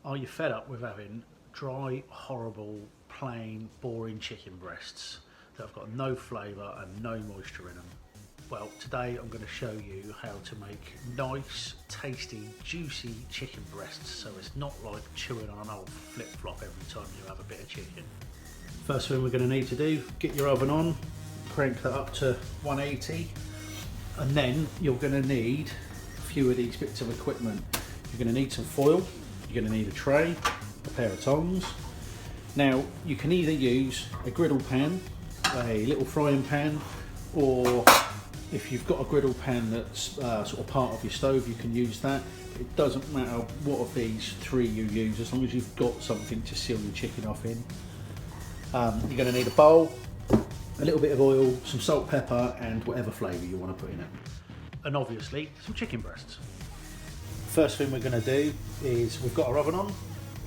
Are you fed up with having dry, horrible, plain, boring chicken breasts that have got no flavour and no moisture in them? Well, today I'm going to show you how to make nice, tasty, juicy chicken breasts so it's not like chewing on an old flip-flop every time you have a bit of chicken. First thing we're going to need to do, get your oven on, crank that up to 180, and then you're going to need a few of these bits of equipment. You're going to need some foil, you're going to need a tray, a pair of tongs. Now you can either use a griddle pan, a little frying pan, or if you've got a griddle pan that's sort of part of your stove, you can use that. It doesn't matter what of these three you use, as long as you've got something to seal your chicken off in. You're going to need a bowl, a little bit of oil, some salt, pepper, and whatever flavour you want to put in it. And obviously some chicken breasts. First thing we're going to do is, we've got our oven on.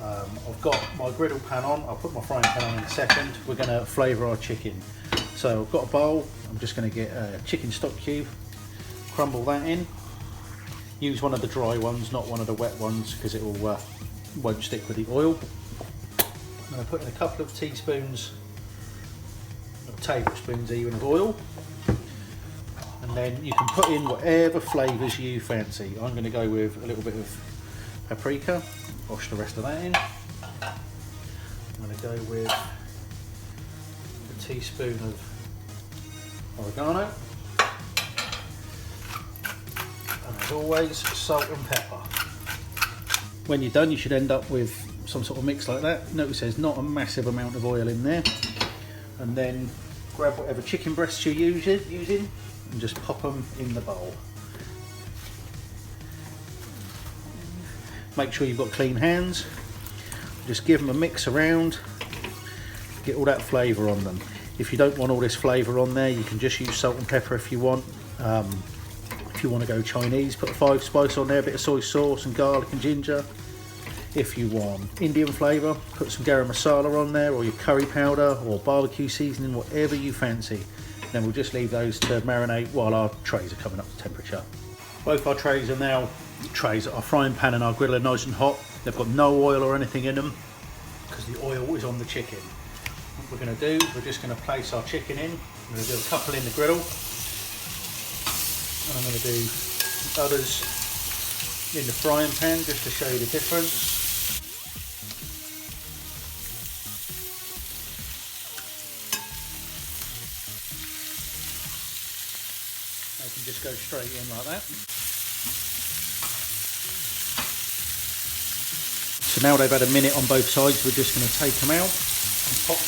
I've got my griddle pan on. I'll put my frying pan on in a second. We're going to flavour our chicken. So I've got a bowl. I'm just going to get a chicken stock cube, crumble that in. Use one of the dry ones, not one of the wet ones, because it will won't stick with the oil. I'm going to put in a couple of teaspoons, or tablespoons even, of oil. And then you can put in whatever flavours you fancy. I'm going to go with a little bit of paprika, wash the rest of that in. I'm going to go with a teaspoon of oregano. And as always, salt and pepper. When you're done, you should end up with some sort of mix like that. Notice there's not a massive amount of oil in there. And then grab whatever chicken breasts you're using and just pop them in the bowl. Make sure you've got clean hands. Just give them a mix around, get all that flavour on them. If you don't want all this flavour on there, you can just use salt and pepper if you want. If you want to go Chinese, put a 5 spice on there, a bit of soy sauce and garlic and ginger. If you want Indian flavour, put some garam masala on there, or your curry powder or barbecue seasoning, whatever you fancy. Then we'll just leave those to marinate while our trays are coming up to temperature. Both our trays are now, our frying pan and our griddle are nice and hot. They've got no oil or anything in them because the oil is on the chicken. What we're going to do, we're just going to place our chicken in. I'm going to do a couple in the griddle, and I'm going to do others in the frying pan just to show you the difference. They can just go straight in like that. So now they've had a minute on both sides, we're just going to take them out and pop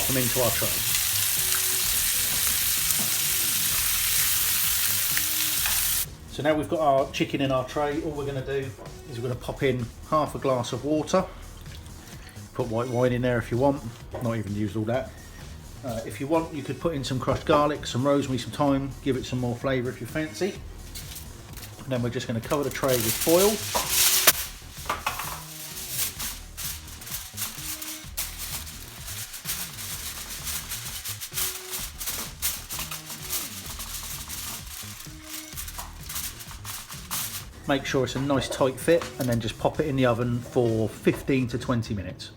them into our tray. So now we've got our chicken in our tray, all we're going to do is we're going to pop in half a glass of water. Put white wine in there if you want, not even used all that. If you want, you could put in some crushed garlic, some rosemary, some thyme, give it some more flavour if you fancy. And then we're just going to cover the tray with foil. Make sure it's a nice tight fit, and then just pop it in the oven for 15 to 20 minutes.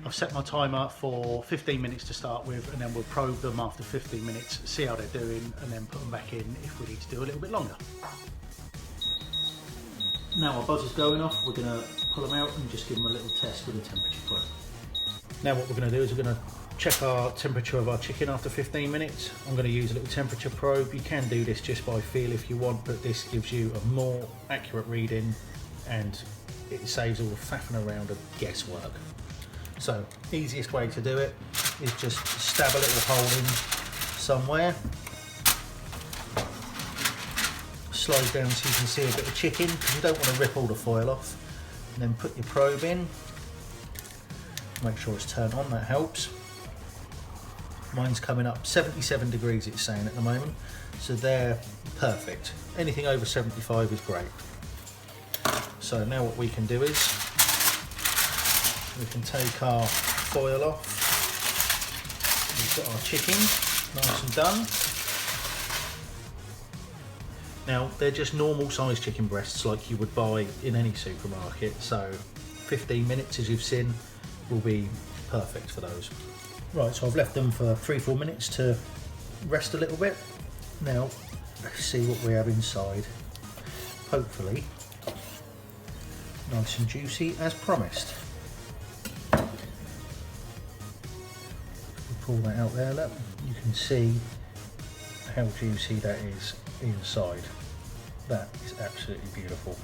I've set my timer for 15 minutes to start with, and then we'll probe them after 15 minutes, see how they're doing, and then put them back in if we need to do a little bit longer. Now our buzzer's going off, we're going to pull them out and just give them a little test with a temperature probe. Now what we're going to do is we're going to check our temperature of our chicken after 15 minutes. I'm going to use a little temperature probe. You can do this just by feel if you want, but this gives you a more accurate reading and it saves all the faffing around of guesswork. So, easiest way to do it is just stab a little hole in somewhere. Slide down so you can see a bit of chicken, because you don't want to rip all the foil off. And then put your probe in. Make sure it's turned on, that helps. Mine's coming up 77 degrees, it's saying at the moment, so they're perfect. Anything over 75 is great. So now what we can do is we can take our foil off. We've got our chicken nice and done. Now they're just normal sized chicken breasts like you would buy in any supermarket, so 15 minutes, as you've seen, will be perfect for those. Right, so I've left them for 3-4 minutes to rest a little bit. Now let's see what we have inside. Hopefully nice and juicy as promised. Pull that out there, look, you can see how juicy that is inside. That is absolutely beautiful.